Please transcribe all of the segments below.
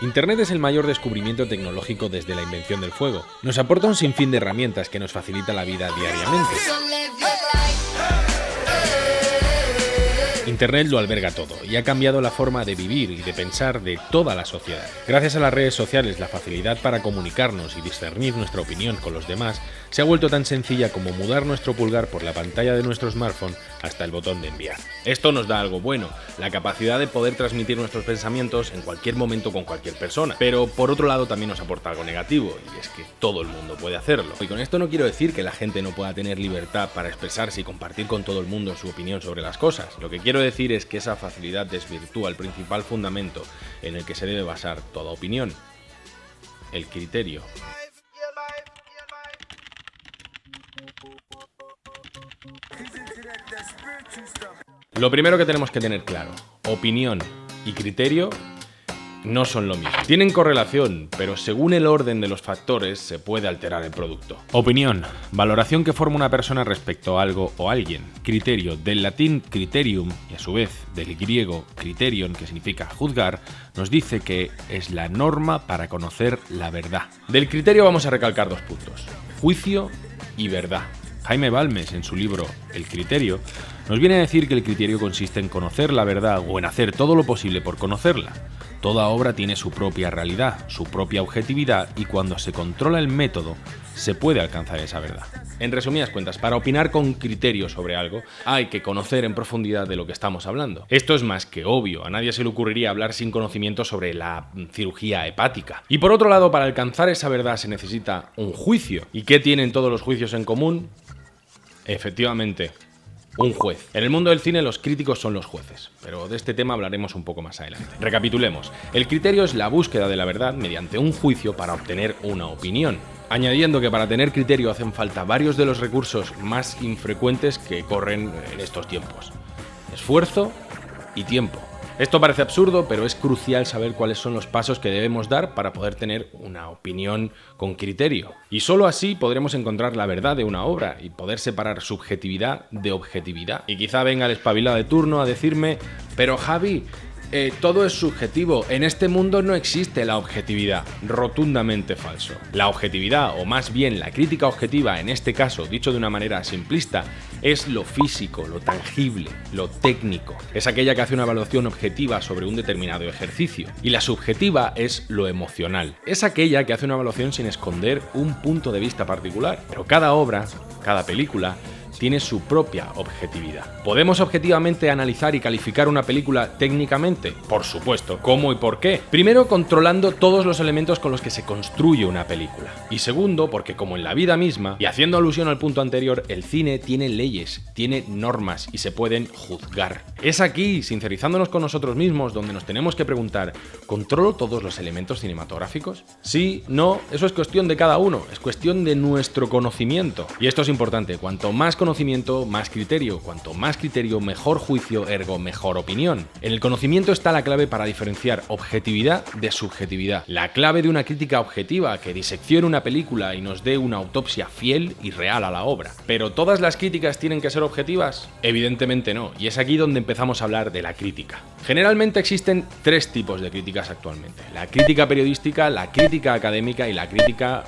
Internet es el mayor descubrimiento tecnológico desde la invención del fuego. Nos aporta un sinfín de herramientas que nos facilita la vida diariamente. Internet lo alberga todo y ha cambiado la forma de vivir y de pensar de toda la sociedad. Gracias a las redes sociales, la facilidad para comunicarnos y discernir nuestra opinión con los demás se ha vuelto tan sencilla como mudar nuestro pulgar por la pantalla de nuestro smartphone hasta el botón de enviar. Esto nos da algo bueno, la capacidad de poder transmitir nuestros pensamientos en cualquier momento con cualquier persona, pero por otro lado también nos aporta algo negativo, y es que todo el mundo puede hacerlo. Y con esto no quiero decir que la gente no pueda tener libertad para expresarse y compartir con todo el mundo su opinión sobre las cosas. Lo que quiero decir es que esa facilidad desvirtúa el principal fundamento en el que se debe basar toda opinión: el criterio. Lo primero que tenemos que tener claro: opinión y criterio no son lo mismo. Tienen correlación, pero según el orden de los factores se puede alterar el producto. Opinión: valoración que forma una persona respecto a algo o alguien. Criterio, del latín criterium y a su vez del griego criterion, que significa juzgar, nos dice que es la norma para conocer la verdad. Del criterio vamos a recalcar 2 puntos: juicio y verdad. Jaime Balmes, en su libro El criterio, nos viene a decir que el criterio consiste en conocer la verdad o en hacer todo lo posible por conocerla. Toda obra tiene su propia realidad, su propia objetividad, y cuando se controla el método, se puede alcanzar esa verdad. En resumidas cuentas, para opinar con criterio sobre algo, hay que conocer en profundidad de lo que estamos hablando. Esto es más que obvio, a nadie se le ocurriría hablar sin conocimiento sobre la cirugía hepática. Y por otro lado, para alcanzar esa verdad se necesita un juicio. ¿Y qué tienen todos los juicios en común? Efectivamente, un juez. En el mundo del cine los críticos son los jueces, pero de este tema hablaremos un poco más adelante. Recapitulemos: el criterio es la búsqueda de la verdad mediante un juicio para obtener una opinión. Añadiendo que para tener criterio hacen falta varios de los recursos más infrecuentes que corren en estos tiempos: esfuerzo y tiempo. Esto parece absurdo, pero es crucial saber cuáles son los pasos que debemos dar para poder tener una opinión con criterio. Y solo así podremos encontrar la verdad de una obra y poder separar subjetividad de objetividad. Y quizá venga el espabilado de turno a decirme: pero Javi, todo es subjetivo, en este mundo no existe la objetividad. Rotundamente falso. La objetividad, o más bien la crítica objetiva, en este caso, dicho de una manera simplista, es lo físico, lo tangible, lo técnico. Es aquella que hace una evaluación objetiva sobre un determinado ejercicio. Y la subjetiva es lo emocional. Es aquella que hace una evaluación sin esconder un punto de vista particular. Pero cada obra, cada película, tiene su propia objetividad. ¿Podemos objetivamente analizar y calificar una película técnicamente? Por supuesto. ¿Cómo y por qué? Primero, controlando todos los elementos con los que se construye una película. Y segundo, porque como en la vida misma, y haciendo alusión al punto anterior, el cine tiene leyes, tiene normas y se pueden juzgar. Es aquí, sincerizándonos con nosotros mismos, donde nos tenemos que preguntar: ¿controlo todos los elementos cinematográficos? Sí, no, eso es cuestión de cada uno, es cuestión de nuestro conocimiento. Y esto es importante: cuanto más conocimiento, más criterio. Cuanto más criterio, mejor juicio, ergo mejor opinión. En el conocimiento está la clave para diferenciar objetividad de subjetividad. La clave de una crítica objetiva que diseccione una película y nos dé una autopsia fiel y real a la obra. ¿Pero todas las críticas tienen que ser objetivas? Evidentemente no, y es aquí donde empezamos a hablar de la crítica. Generalmente existen 3 tipos de críticas actualmente: la crítica periodística, la crítica académica y la crítica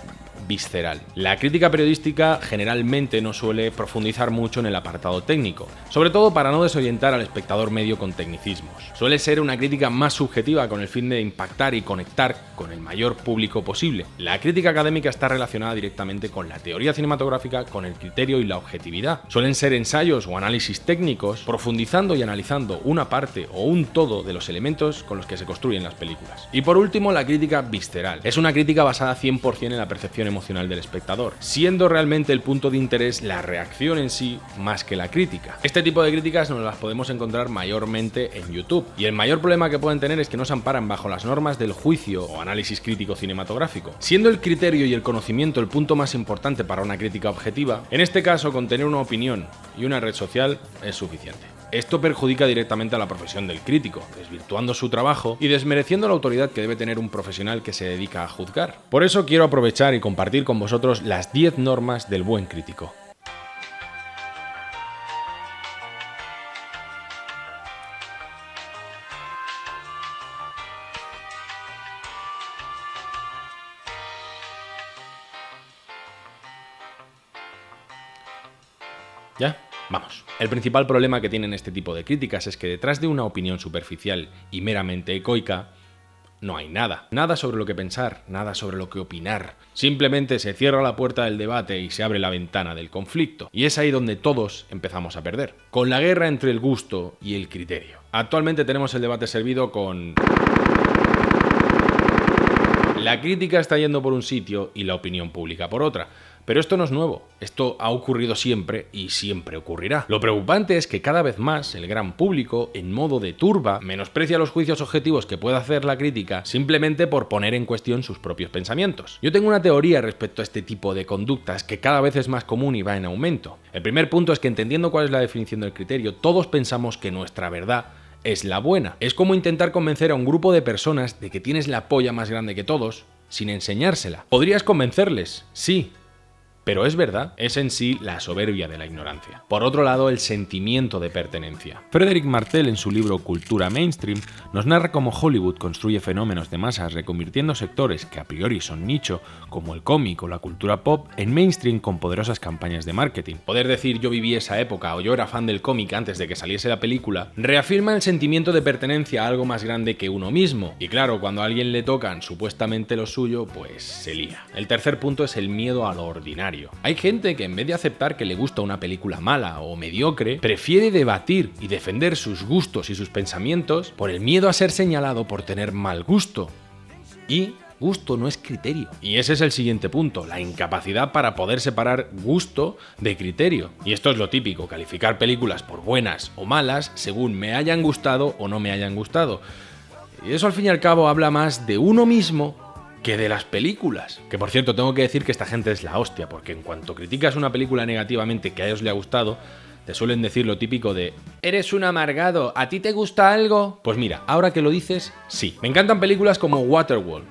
visceral. La crítica periodística generalmente no suele profundizar mucho en el apartado técnico, sobre todo para no desorientar al espectador medio con tecnicismos. Suele ser una crítica más subjetiva con el fin de impactar y conectar con el mayor público posible. La crítica académica está relacionada directamente con la teoría cinematográfica, con el criterio y la objetividad. Suelen ser ensayos o análisis técnicos profundizando y analizando una parte o un todo de los elementos con los que se construyen las películas. Y por último, la crítica visceral. Es una crítica basada 100% en la percepción emocional del espectador, siendo realmente el punto de interés la reacción en sí más que la crítica. Este tipo de críticas nos las podemos encontrar mayormente en YouTube, y el mayor problema que pueden tener es que no se amparan bajo las normas del juicio o análisis crítico cinematográfico. Siendo el criterio y el conocimiento el punto más importante para una crítica objetiva, en este caso con tener una opinión y una red social es suficiente. Esto perjudica directamente a la profesión del crítico, desvirtuando su trabajo y desmereciendo la autoridad que debe tener un profesional que se dedica a juzgar. Por eso quiero aprovechar y compartir con vosotros las 10 normas del buen crítico. ¿Ya? Vamos. El principal problema que tienen este tipo de críticas es que detrás de una opinión superficial y meramente ecoica, no hay nada. Nada sobre lo que pensar, nada sobre lo que opinar. Simplemente se cierra la puerta del debate y se abre la ventana del conflicto. Y es ahí donde todos empezamos a perder. Con la guerra entre el gusto y el criterio. Actualmente tenemos el debate servido con... La crítica está yendo por un sitio y la opinión pública por otra. Pero esto no es nuevo, esto ha ocurrido siempre y siempre ocurrirá. Lo preocupante es que cada vez más el gran público, en modo de turba, menosprecia los juicios objetivos que puede hacer la crítica simplemente por poner en cuestión sus propios pensamientos. Yo tengo una teoría respecto a este tipo de conductas que cada vez es más común y va en aumento. El primer punto es que entendiendo cuál es la definición del criterio, todos pensamos que nuestra verdad es la buena. Es como intentar convencer a un grupo de personas de que tienes la polla más grande que todos sin enseñársela. ¿Podrías convencerles? Sí. Pero es verdad, es en sí la soberbia de la ignorancia. Por otro lado, el sentimiento de pertenencia. Frédéric Martel, en su libro Cultura Mainstream, nos narra cómo Hollywood construye fenómenos de masas reconvirtiendo sectores que a priori son nicho, como el cómic o la cultura pop, en mainstream con poderosas campañas de marketing. Poder decir yo viví esa época o yo era fan del cómic antes de que saliese la película, reafirma el sentimiento de pertenencia a algo más grande que uno mismo. Y claro, cuando a alguien le tocan supuestamente lo suyo, pues se lía. El tercer punto es el miedo a lo ordinario. Hay gente que en vez de aceptar que le gusta una película mala o mediocre, prefiere debatir y defender sus gustos y sus pensamientos por el miedo a ser señalado por tener mal gusto. Y gusto no es criterio. Y ese es el siguiente punto, la incapacidad para poder separar gusto de criterio. Y esto es lo típico, calificar películas por buenas o malas según me hayan gustado o no me hayan gustado. Y eso al fin y al cabo habla más de uno mismo que de las películas. Que por cierto, tengo que decir que esta gente es la hostia, porque en cuanto criticas una película negativamente que a ellos les ha gustado, te suelen decir lo típico de «Eres un amargado, ¿a ti te gusta algo?» Pues mira, ahora que lo dices, sí. Me encantan películas como Waterworld,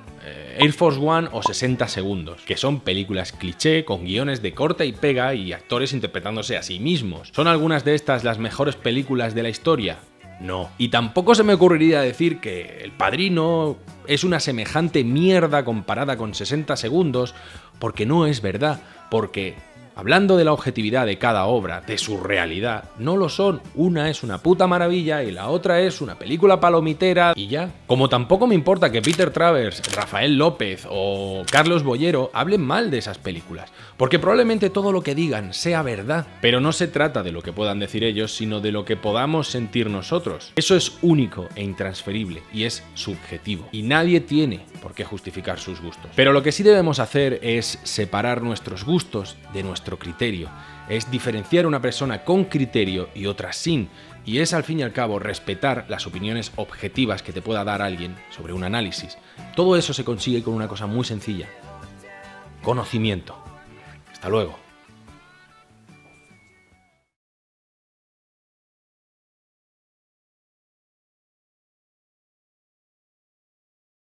Air Force One o 60 segundos, que son películas cliché con guiones de corta y pega y actores interpretándose a sí mismos. ¿Son algunas de estas las mejores películas de la historia? No. Y tampoco se me ocurriría decir que El Padrino es una semejante mierda comparada con 60 segundos, porque no es verdad, porque hablando de la objetividad de cada obra, de su realidad, no lo son. Una es una puta maravilla y la otra es una película palomitera y ya. Como tampoco me importa que Peter Travers, Rafael López o Carlos Bollero hablen mal de esas películas, porque probablemente todo lo que digan sea verdad. Pero no se trata de lo que puedan decir ellos, sino de lo que podamos sentir nosotros. Eso es único e intransferible y es subjetivo. Y nadie tiene por qué justificar sus gustos. Pero lo que sí debemos hacer es separar nuestros gustos de nuestro criterio. Es diferenciar una persona con criterio y otra sin. Y es al fin y al cabo respetar las opiniones objetivas que te pueda dar alguien sobre un análisis. Todo eso se consigue con una cosa muy sencilla: conocimiento. Hasta luego.